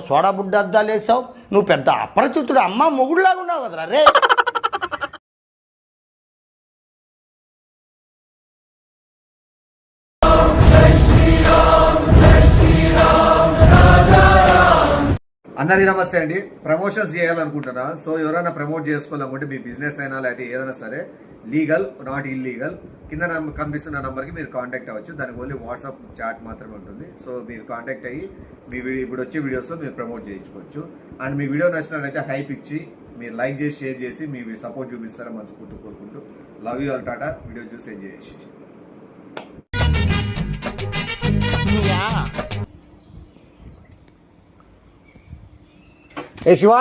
Soda బుడ్డ అద్దాలు వేసావు, నువ్వు పెద్ద అప్రచుతుడు అమ్మ మొగుడులాగా ఉన్నావు కదరా రే. అందరికీ నమస్తే అండి. ప్రమోషన్స్ చేయాలనుకుంటున్నా, సో ఎవరైనా ప్రమోట్ చేసుకోవాలనుకుంటే మీ బిజినెస్ అయినా లేకపోతే ఏదైనా సరే, లీగల్ నాట్ ఇల్లీగల్, కింద కనిపిస్తున్న నెంబర్కి మీరు కాంటాక్ట్ అవ్వచ్చు. దానికి ఓన్లీ వాట్సాప్ చాట్ మాత్రమే ఉంటుంది. సో మీరు కాంటాక్ట్ అయ్యి మీ ఇప్పుడు వచ్చే వీడియోస్లో మీరు ప్రమోట్ చేయించుకోవచ్చు. అండ్ మీ వీడియో నచ్చినట్లయితే హైప్ ఇచ్చి మీరు లైక్ చేసి షేర్ చేసి మీ సపోర్ట్ చూపిస్తారని మనస్ఫూర్తి కోరుకుంటూ love you all, Tata. Video చూసి ఎంజాయ్ చేసి ఏ శివా,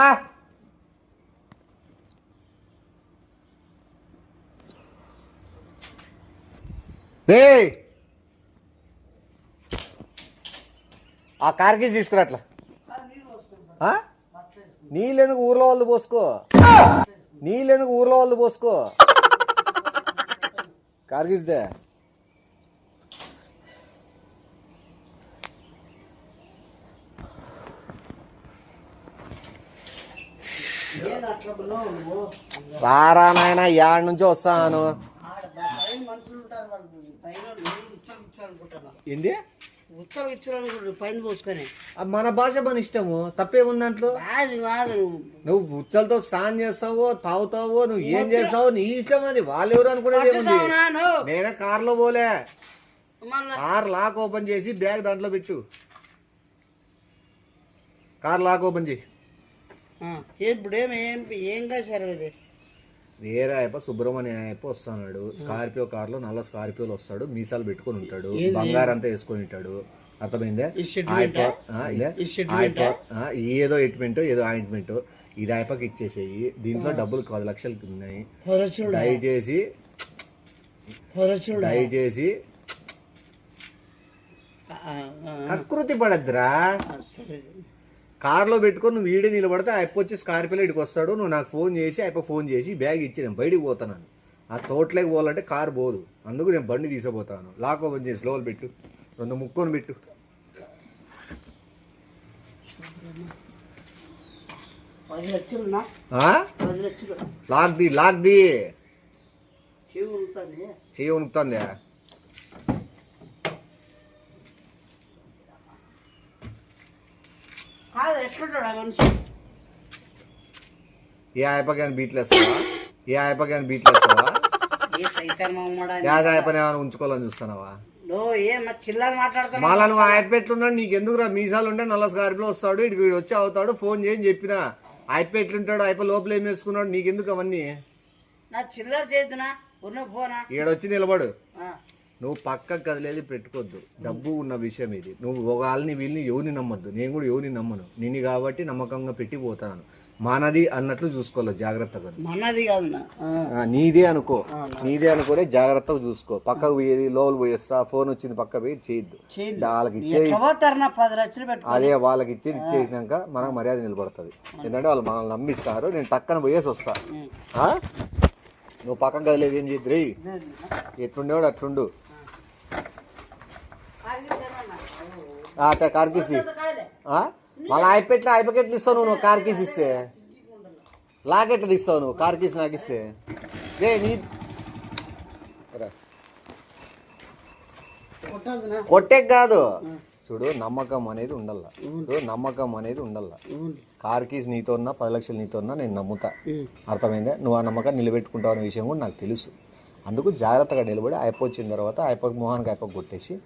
రే ఆ కార్కి తీసుకురా. అట్లా నీళ్ళెందుకు ఊర్లో వాళ్ళు పోసుకో, నీళ్ళెందుకు ఊర్లో వాళ్ళు పోసుకో, కార్గిద్దే. రారా నాయన, యాడ్ నుంచి వస్తాను. ఏంది మన భాష మన ఇష్టము, తప్పేముంది దాంట్లో. నువ్వు ఉచ్చలతో స్నానం చేస్తావో తాగుతావో నువ్వు ఏం చేస్తావో నీ ఇష్టం, అది వాళ్ళు ఎవరు అనుకునేది ఏముంది. నేనే కార్లో పోలే, కార్ లాక్ ఓపెన్ చేసి బ్యాగ్ దాంట్లో పెట్టు, కార్ లాక్ ఓపెన్ చేయి. వేరే అయిపో సుబ్రహ్మణ్యం అయిపో వస్తున్నాడు, స్కార్పియో కార్లో, నల్ల స్కార్పియోలో వస్తాడు, మీసాలు పెట్టుకుని ఉంటాడు, బంగారం అంతా వేసుకొని ఉంటాడు. అర్థమైందే? ఏదో ఎట్మెంట్ ఏదో ఆయింట్మెంట్, ఇది అయిపోకి ఇచ్చేసేయి. దీంట్లో డబ్బులు 10 లక్షలకి ఉన్నాయి. దయచేసి దయచేసి కకృతి పడద్దురా. కార్లో పెట్టుకొని నువ్వు వీడియో నిలబడితే అయిపో వచ్చి స్కార్పియోలో ఇటుకు వస్తాడు. నువ్వు నాకు ఫోన్ చేసి అయిపో ఫోన్ చేసి బ్యాగ్ ఇచ్చి నేను బయటికి పోతాను. ఆ తోటలోకి పోవాలంటే కారు పోదు, అందుకు నేను బండి తీసుకుపోతాను. లాక్ ఓపెన్ చేసి లోపల పెట్టు, 2 ముక్కొని పెట్టు. లాక్ది లాక్ది చెయ్యి ఉనుకుతుంది. ఏ ఆయపగాని బీట్లేస్తావా, ఏ ఆయపగాని బీట్లేస్తావా, యాదపని ఏమైనా ఉంచుకోవాలని చూస్తున్నావా? మళ్ళా నువ్వు ఆయపెట్లున్నాడు నీకెందుకురా? మీసాలు ఉంటే నల్ల స్కార్పిలో వస్తాడు, ఇటు వచ్చి అవుతాడు, ఫోన్ చేయని చెప్పినా. ఆయపెట్లుంటాడు, అయిపో లోపల ఏం వేసుకున్నాడు, నీకెందుకు అవన్నీ? ఈడొచ్చి నిలబడు. నువ్వు పక్కకు కదిలేది పెట్టుకోవద్దు, డబ్బు ఉన్న విషయం ఇది. నువ్వు వాళ్ళని వీళ్ళని ఎవరిని నమ్మొద్దు, నేను కూడా ఎవరిని నమ్మను. నిన్ను కాబట్టి నమ్మకంగా పెట్టి పోతాను. మనది అన్నట్లు చూసుకోవాలి జాగ్రత్తగా. మనది కాదు, నీదే అనుకో, నీదే అనుకోనే జాగ్రత్తగా చూసుకో. పక్కకు పోయేది లోపల పోయేస్తా, ఫోన్ వచ్చింది పక్క పోయి చేయొద్దు. వాళ్ళకి ఇచ్చేది అదే, వాళ్ళకి ఇచ్చేది ఇచ్చేసినాక మనకు మర్యాద నిలబడుతుంది. ఎందుకంటే వాళ్ళు మనల్ని నమ్మిస్తారు. నేను టక్కన పోయేసి వస్తా. నువ్వు పక్కకు కదిలేదు ఏం చేద్దు రే, ఎట్లుండేవాడు అట్లుండు. కార్కీసి మళ్ళీ అయిపెట్లు ఇస్తావు నువ్వు. కార్కీస్ ఇస్తే లాకెట్లు తీస్తావు నువ్వు, కార్కీస్ నాకు ఇస్తే రే. నీ కొట్టే కాదు, చూడు నమ్మకం అనేది ఉండాల, నమ్మకం అనేది ఉండాల. కార్కీస్ నీతో ఉన్నా 10 లక్షలు నీతో ఉన్నా నేను నమ్ముతా. అర్థమైందే? నువ్వు ఆ నమ్మకాన్ని నిలబెట్టుకుంటావు అనే విషయం కూడా నాకు తెలుసు. అందుకు జాగ్రత్తగా నిలబడి అయిపోయిన తర్వాత అయిపోయి మొహానికి అయిపోయి కొట్టేసి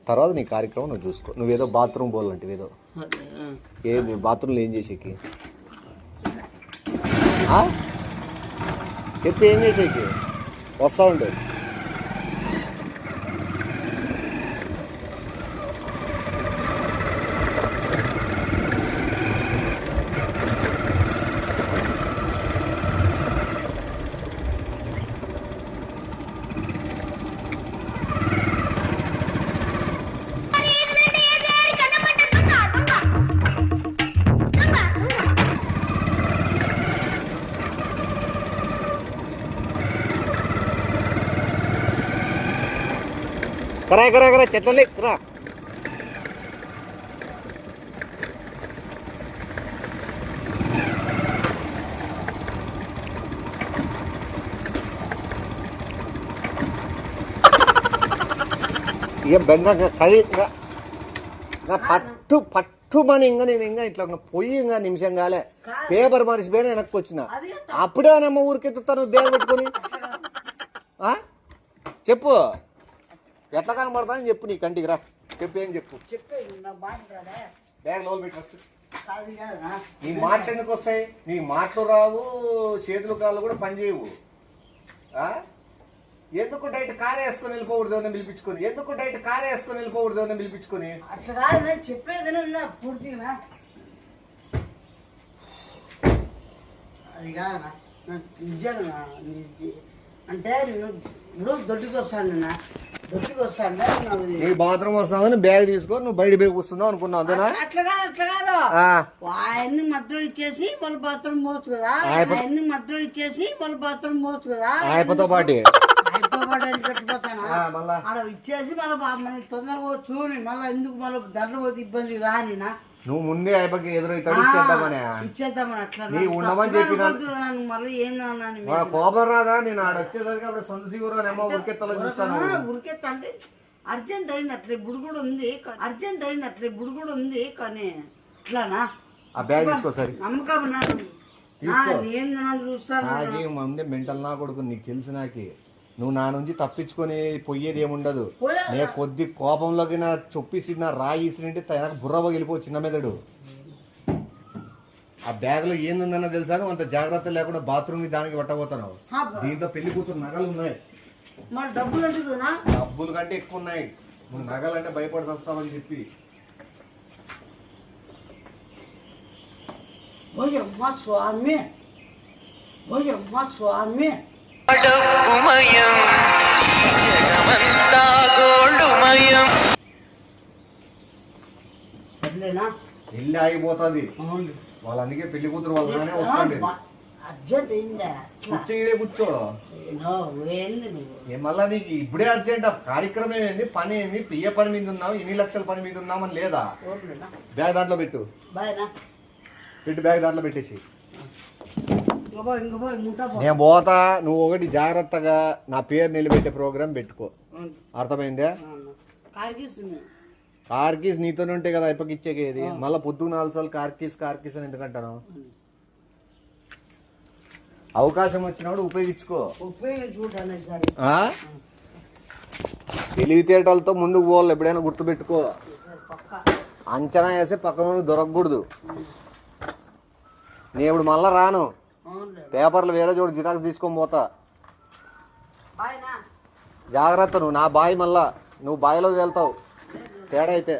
తర్వాత నీ కార్యక్రమం నువ్వు చూసుకో. నువ్వేదో బాత్రూమ్ పోవాలంటే ఏదో ఏది బాత్రూంలో ఏం చేసేకి చెప్పి ఏం చేసేకి వస్తా ఉండు. करा करा करा चटले करा ఇక బెంగ కది ఇంకా పట్టుమని ఇంకా నేను ఇంకా ఇట్లా పొయ్యి ఇంకా నిమిషం కాలే పేపర్ మరిసిపోయినా వెనక్కి వచ్చిన అప్పుడే నమ్మ ఊరికెత్తుతాను బ్యాగ్ పెట్టుకొని చెప్పు ఎట్లా కనబడతానని చెప్పు నీ కంటికి రా చెప్పు ఏం చెప్పు బ్యాగ్ లోపల పెట్టి ఫస్ట్ నీ మాటలు ఎందుకు వస్తాయి నీ మాటలు రావు చేతులు కాళ్ళు కూడా పనిచేయవు ఎందుకు డైట్ కారే వేసుకొని వెళ్ళిపోకూడదు అని పిలిపించుకొని ఎందుకు డైట్ కారే వేసుకొని వెళ్ళిపోకూడదు అని పిలిపించుకొని అట్లా కాదు చెప్పేది పూర్తిగా అది కాదన్నా నిజంగా అంటే ఇప్పుడు దొడ్డుకి వస్తాను నీ బాత్రూమ్ వస్తాదని బ్యాగ్ తీసుకొని నువ్వు బయట బ్యాగ్ వస్తున్నావు అనుకున్నావు అంతేనా అట్లా కాదు ఆయన్ని మద్దతు ఇచ్చేసి మళ్ళీ బాత్రూమ్ పోవచ్చు కదా ఆయన్ని మద్దతు ఇచ్చేసి మళ్ళీ బాత్రూమ్ పోవచ్చు కదా ఆయనతో పాటు కట్టిపోతాను అక్కడ ఇచ్చేసి మళ్ళీ తొందరగా పోవచ్చు మళ్ళీ ఎందుకు మళ్ళీ దండ పోతే ఇబ్బంది కదా అని నువ్వు ముందే అయిపోయి ఎదురైతాడు ఇచ్చేద్దామని అట్లా నీ ఉండమని చెప్పిన మళ్ళీ ఏందన్నా కోపం రాదా నేను ఆడ వచ్చేసరికి అప్పుడు సొంత సిగురు ఏమో ఉరికెత్తాలో చూస్తాను ఉరికెత్తా అంటే అర్జెంట్ అయింది అట్లా ఇప్పుడు కూడా ఉంది కానీ ఇట్లానా ఆ బ్యాగ్ తీసుకోసారి నమ్మకం చూస్తాను నాకే ముందే మెంటల్ నా కొడుకు నీకు తెలుసు నాకి నువ్వు నా నుంచి తప్పించుకొని పోయేది ఏముండదు నే కొద్ది కోపంలోకి నా చొప్పిసి నా రాయిసినంటే నాకు బుర్ర పగిలిపో చిన్న మెదడు ఆ బ్యాగ్ లో ఏందుందన్న తెలుసా నువ్వు అంత జాగ్రత్త లేకుండా బాత్రూమ్ దానికి పట్టబోతున్నావు దీంట్లో పెళ్లి కూతురు నగలు ఉన్నాయి డబ్బులు కంటే ఎక్కువ ఉన్నాయి నువ్వు నగలంటే భయపడి వస్తావని చెప్పి స్వామి పెళ్లి ఆగిపోతుంది వాళ్ళు అందుకే పెళ్లి కూతురు వాళ్ళనే వస్తుంది అర్జెంట్ అయిందా కూర్చో ఈడే కూర్చో మళ్ళా నీకు ఇప్పుడే అర్జెంట్ కార్యక్రమం ఏంది పని ఏంది పియ్య పని మీద ఉన్నావు ఇన్ని లక్షల పని మీద ఉన్నామని లేదా బ్యాగ్ దాంట్లో పెట్టు బ్యాగ్ దాంట్లో పెట్టేసి నేను పోతా నువ్వు ఒకటి జాగ్రత్తగా నా పేరు నిలబెట్టే ప్రోగ్రామ్ పెట్టుకో అర్థమైందా కార్కీస్ నీతోనే ఉంటాయి కదా ఇప్పకి ఇచ్చేకేది మళ్ళీ పొద్దుకు 4 సార్లు కార్కీస్ అని ఎందుకంటాను అవకాశం వచ్చినప్పుడు ఉపయోగించుకో తెలివితేటలతో ముందుకు పోవాలి ఎప్పుడైనా గుర్తుపెట్టుకో అంచనా వేసి పక్కన దొరకకూడదు నేను ఇప్పుడు మళ్ళా రాను పేపర్లు వేరే చోటు జిరాక్స్ తీసుకొని పోతా జాగ్రత్త నువ్వు నా బాయ్ మళ్ళా నువ్వు బాయిలో వెళ్తావు తేడా అయితే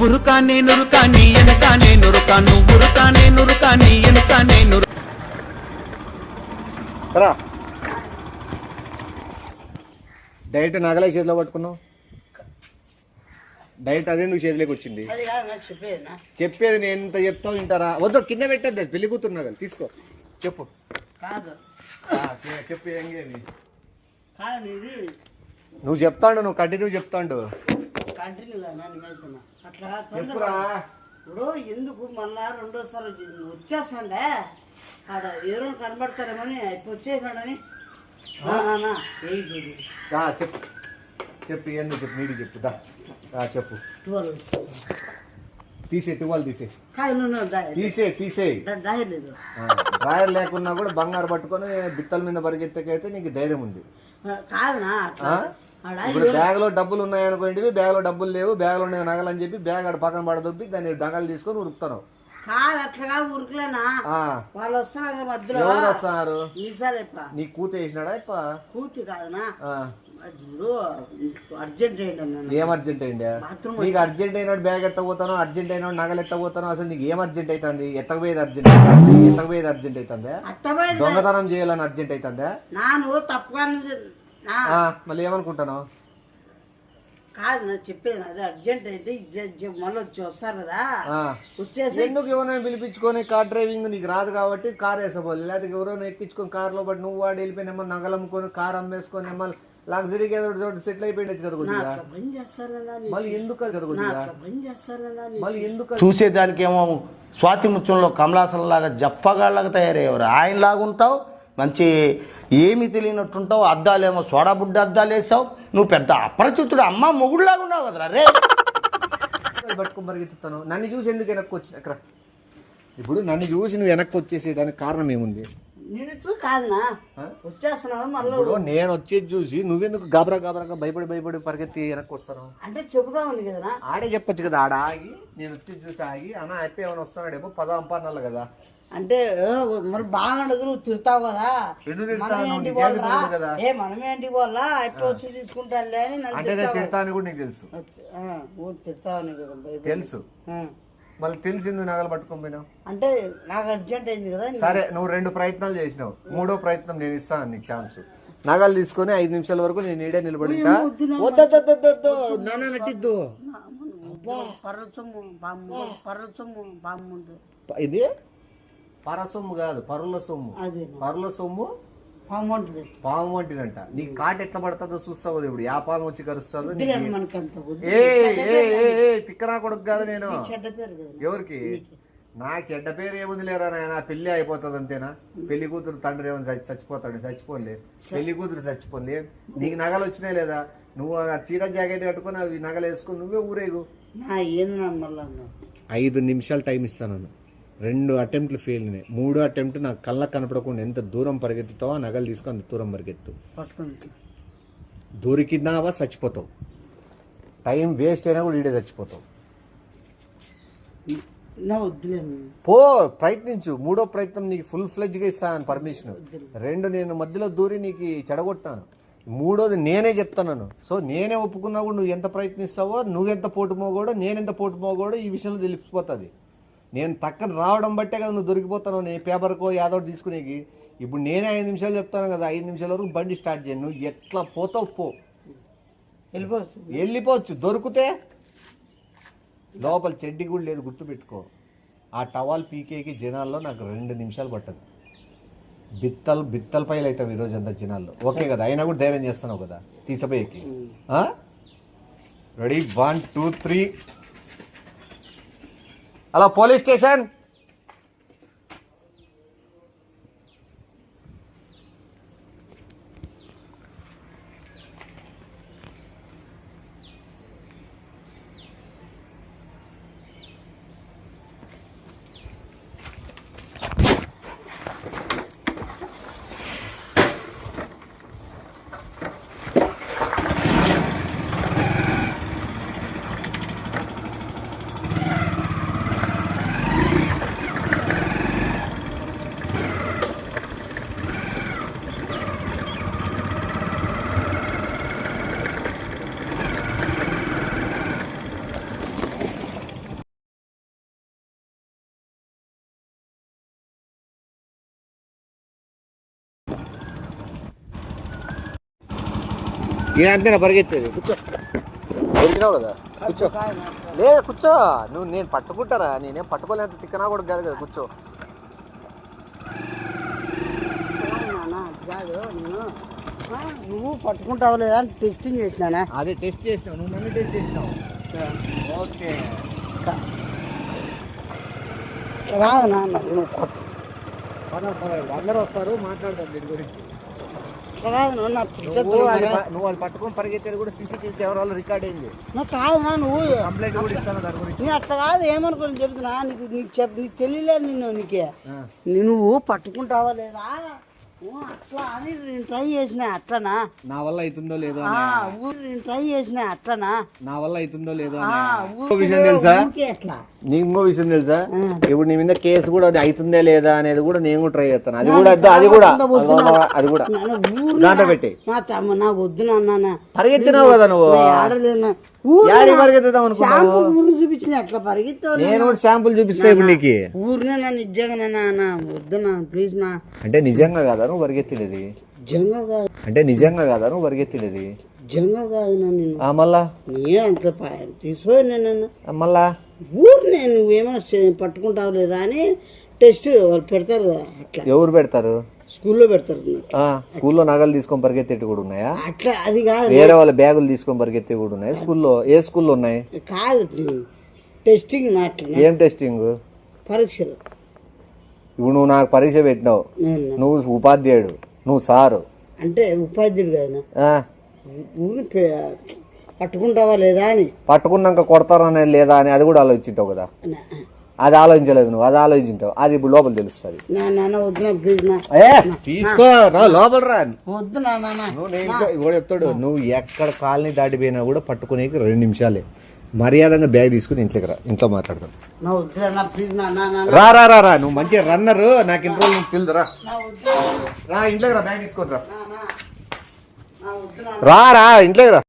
ఉరుకానే నురుకాని ఎనకానే నురుకాను ఉరుకానే నురుకాని ఎనకానే రా డైరెక్ట్ నగలే చేతిలో పట్టుకున్నావు డైరెక్ట్ అదే నువ్వు చేతిలోకి వచ్చింది చెప్పేది నేను ఎంత చెప్తావు వింటారా వద్దు కింద పెట్టద్దు పెళ్లి కూతురు నగలు తీసుకో చెప్పు చెప్పు ఏంగేవి నువ్వు చెప్తాడు నువ్వు కంటిన్యూ చెప్తాడు అట్లా ఇప్పుడు ఎందుకు మళ్ళా రెండోసారి వచ్చేస్తాండే ఆడ ఎవరో కనబడతారేమని ఇప్పుడు వచ్చేసాడని చెప్పు చెప్పు ఏంది చెప్పు నీడి చెప్పు చెప్పు తీసే టువాల్ తీసే కాదు నువ్వు తీసే డ్రాయర్ లేదు. డ్రాయర్ లేకున్నా కూడా బంగారు పట్టుకొని బిత్తల మీద పరిగెత్తకైతే నీకు ధైర్యం ఉంది. కాదునా ఇప్పుడు బ్యాగ్ లో డబ్బులు ఉన్నాయనుకోండి, బ్యాగ్ లో డబ్బులు లేవు, బ్యాగ్ లో ఉన్నాయి నగలు అని చెప్పి బ్యాగ్ అక్కడ పక్కన పడదొబ్బి దాన్ని నగలు తీసుకొని ఉరుకుతాను. కాదు అట్లా ఉరుకులేనా, వాళ్ళు వస్తున్నారు మధ్యలో. ఎవరు వస్తున్నారు? నీ కూత వేసినాడా ఇప్ప? కూతి కాదనా చూడు, అర్జెంట్ అయ్యింది. ఏం అర్జెంట్ అయిందా నీకు? అర్జెంట్ అయినాడు బ్యాగ్ ఎత్తపోతాను, అర్జెంట్ అయినాడు నగలు ఎత్తపోతాను. అసలు నీకు ఏం అర్జెంట్ అవుతుంది? ఎత్తకపోయేది అర్జెంట్ అవుతుందా? దొంగతనం చేయాలని అర్జెంట్ అవుతుందా? నువ్వు తప్పుగా మళ్ళీ ఏమనుకుంటాను? కాదు నా చెప్పేది అదే అర్జెంట్ అయితే మళ్ళీ వచ్చి వస్తారు కదా, వచ్చేసి ఎందుకు ఎవరైనా పిలిపించుకొని కార్ డ్రైవింగ్ నీకు రాదు కాబట్టి కార్ వేసపోవాలి, లేకపోతే ఎవరైనా ఎక్కించుకొని కార్లో బట్టి నువ్వు వాడు వెళ్ళిపోయినా నగలు అమ్ముకొని కార్ అమ్మేసుకొని మళ్ళీ లగ్జరీకి ఏదో చోట సెటిల్ అయిపోయింది కదా కొద్దిగా. మళ్ళీ ఎందుకు కదా కొద్దిగా మళ్ళీ ఎందుకు? చూసేదానికేమో స్వాతి ముత్యంలో కమలాసంలాగా జఫ్ఫగాళ్ళగా తయారయ్యేవారు. ఆయనలాగా ఉంటావు, మంచి ఏమి తెలియనట్టుంటావు. అద్దాలేమో సోడా బుడ్డ అద్దాలు వేసావు. నువ్వు పెద్ద అపరిచితుడు అమ్మ మొగుడులాగా ఉన్నావు కదరా రే. పట్టుకొని పరిగెత్తుతాను. నన్ను చూసి ఎందుకు వెనక్కి వచ్చి అక్కడ? ఇప్పుడు నన్ను చూసి నువ్వు వెనక్కి వచ్చేసేదానికి కారణం ఏముంది? కాదునా వచ్చేస్తున్నావు మళ్ళీ. నేను వచ్చేది చూసి నువ్వెందుకు గాబరాగా భయపడి పరిగెత్తి వెనక్కి వస్తాను అంటే చెబుదామని కదా. ఆడే చెప్పొచ్చు కదా, ఆడ ఆగి నేను వచ్చేది చూసి ఆగి అన్న అయిపోయి ఏమైనా వస్తున్నాడేమో పదాంపన్నాళ్ళు కదా. అంటే మరి బాగా నువ్వు తిడతావు కదా, మనమేంటి పోవాలా ఎప్పుడు వచ్చి తీసుకుంటానులే అని తిడతాను కూడా నీకు తెలుసు. తిడతావు కదా తెలుసు. మళ్ళీ తెలిసింది నగలు పట్టుకొని పోయినావు అంటే నాకు అర్జెంట్ అయింది కదా. సరే నువ్వు 2 ప్రయత్నాలు చేసినావు, 3వ ప్రయత్నం నేను ఇస్తాను నీకు ఛాన్స్. నగలు తీసుకొని 5 నిమిషాల వరకు నేను ఈడే నిలబడి నటిద్దు. ఇది పరసొమ్ము కాదు, పరుల సొమ్ము. పరుల సొమ్ము పాము వంటిదంట. నీ కాట ఎట్లా పడుతుందో చూస్తావు. ఇప్పుడు ఆ పాము వచ్చి కరుస్తుందో. తిక్కనా కొడుకు కాదు నేను. ఎవరికి? నాకు చెడ్డ పేరు ఏముంది లేరా నాయన, పెళ్లి అయిపోతుంది అంతేనా? పెళ్లి కూతురు తండ్రి ఏమైనా చచ్చిపోతాడు? చచ్చిపోలే. పెళ్లి కూతురు చచ్చిపోలే. నీకు నగలు వచ్చినాయి లేదా? నువ్వు చీర జాకెట్ కట్టుకొని అవి నగలు వేసుకొని నువ్వే ఊరేగు. 5 నిమిషాలు టైం ఇస్తాను. 2 అటెంప్ట్లు ఫెయిల్ అయినాయి. 3వ అటెంప్ట్ నాకు కళ్ళకు కనపడకుండా ఎంత దూరం పరిగెత్తుతావో నగలు తీసుకొని అంత దూరం పరిగెత్తు. దొరికినావా చచ్చిపోతావు. టైం వేస్ట్ అయినా కూడా ఈడే చచ్చిపోతావు. పో ప్రయత్నించు. 3వ ప్రయత్నం నీకు ఫుల్ ఫ్లెడ్జ్గా ఇస్తాను పర్మిషన్. 2 నేను మధ్యలో దూరి నీకు చెడగొట్టాను. 3వది నేనే చెప్తున్నాను. సో నేనే ఒప్పుకున్నా కూడా నువ్వు ఎంత ప్రయత్నిస్తావో, నువ్వెంత పోటుమోగోడో, నేనెంత పోటుమోగోడో ఈ విషయంలో తెలిసిపోతుంది. నేను తక్కన రావడం బట్టే కదా నువ్వు దొరికిపోతాను. నేను పేపర్కో యాదో తీసుకునేకి. ఇప్పుడు నేనే 5 నిమిషాలు చెప్తాను కదా, 5 నిమిషాల వరకు బండి స్టార్ట్ చేయను. నువ్వు ఎట్లా పోతావు పో, వెళ్ళిపోవచ్చు. దొరికితే లోపల చెడ్డి కూడా లేదు, గుర్తుపెట్టుకో. ఆ టవాల్ పీకేకి జనాల్లో నాకు 2 నిమిషాలు పట్టదు. బిత్తల పైలు అవుతాం ఈరోజు అంతా జనాల్లో. ఓకే కదా, అయినా కూడా ధైర్యం చేస్తున్నావు కదా తీసపోయేకి. రెడీ 1 2 3. Hello police station. అంతేనా పరిగెత్తేది? కూర్చో. దొరికినావు కదా, కూర్చో. లేదు కూర్చో. నువ్వు నేను పట్టుకుంటారా? నేనేం పట్టుకోలేంత తిక్కనా కూడా కాదు కదా, కూర్చో. నువ్వు పట్టుకుంటావు లేదా టెస్టింగ్ చేసినా? అదే టెస్ట్ చేసినావు, నువ్వు నన్ను టెస్ట్ చేసినావు. ఓకే కాదన్నా, అందరూ వస్తారు, మాట్లాడదాం దీని గురించి. అట్లా కాదు నువ్వు నా నువ్వు అది పట్టుకొని పరిగెత్తేది కూడా సీసీటీవీ కెమెరాలో రికార్డ్ అయింది. కాదు నువ్వు కంప్లైంట్ కూడా ఇస్తాను దాని గురించి. నేను అట్లా కాదు ఏమనుకోని చెప్తున్నా నీకు తెలియలేదు నువ్వు పట్టుకుంటావా లేదా అట్లా అని నేను ట్రై చేసిన అట్లనా నా వల్ల అవుతుందో లేదో నేను ట్రై చేసిన అట్లనా నా వల్ల అవుతుందో లేదో విషయం తెలుసా? నీకు ఇంకో విషయం తెలుసా? ఇప్పుడు నీ మీద కేసు కూడా అవుతుందే లేదా అనేది కూడా నేను కూడా ట్రై చేస్తాను. అది కూడా దాంట్లో పెట్టి నా వద్దు నాన్న పరిగెత్తినావు కదా నువ్వు. పరిగెత్తుదాం అనుకున్నావు. ఊరు చూపించిన అట్లా పరిగెత్తావు. నేను కూడా షాంపుల్ చూపిస్తా ఇప్పుడు నీకు. ఊరినే నా నిజంగా నా వద్దు నా ప్లీజ్ నా. అంటే నిజంగా కాదా నువ్వు పరిగెత్తినది? జంగా కాదు. అంటే నిజంగా కాదా నువ్వు పరిగెత్తినది? జంగా కాదు నేను. మళ్ళా నే అంత తీసిపోయాను నన్ను. మళ్ళా ఊరినే నువ్వేమైనా పట్టుకుంటావు లేదా అని టెస్ట్ వాళ్ళు పెడతారు కదా. అట్లా ఎవరు పెడతారు? స్కూల్లో పెడతారు. స్కూల్లో నగలు తీసుకొని పరిగెత్తేటి కూడా ఉన్నాయా? అట్లా అది కాదు. వేరే వాళ్ళ బ్యాగులు తీసుకొని పరిగెత్తే కూడా ఉన్నాయి స్కూల్లో. ఏ స్కూల్లో ఉన్నాయి? కాదు టెస్టింగ్. ఏం టెస్టింగ్? పరీక్షలు. ఇప్పుడు నువ్వు నాకు పరీక్ష పెట్టినావు. నువ్వు ఉపాధ్యాయుడు, నువ్వు సారు అంటే ఉపాధ్యాయుడు కదా. ఊరిని పట్టుకుంటావా లేదా అని. పట్టుకున్నాక కొడతారనే లేదా అని అది కూడా ఆలోచించావు కదా. అది ఆలోచించలేదు నువ్వు. అది ఆలోచించావు. అది ఇప్పుడు లోపల తెలుస్తుంది. తీసుకో లోపల రా. వద్దు నాన్న చెప్తాడు నువ్వు ఎక్కడ కాలనీ దాటిపోయినా కూడా పట్టుకునే 2 నిమిషాలే. మర్యాదగా బ్యాగ్ తీసుకుని ఇంట్లోకి రా. ఇంట్లో మాట్లాడతాం. రా రా రా రా నువ్వు మంచి రన్నర్. నాకు ఇంట్లో నువ్వు తెలుదురా. రా ఇంట్లోకి రా. బ్యాగ్ తీసుకొని రా. రా రా ఇంట్లోకి రా.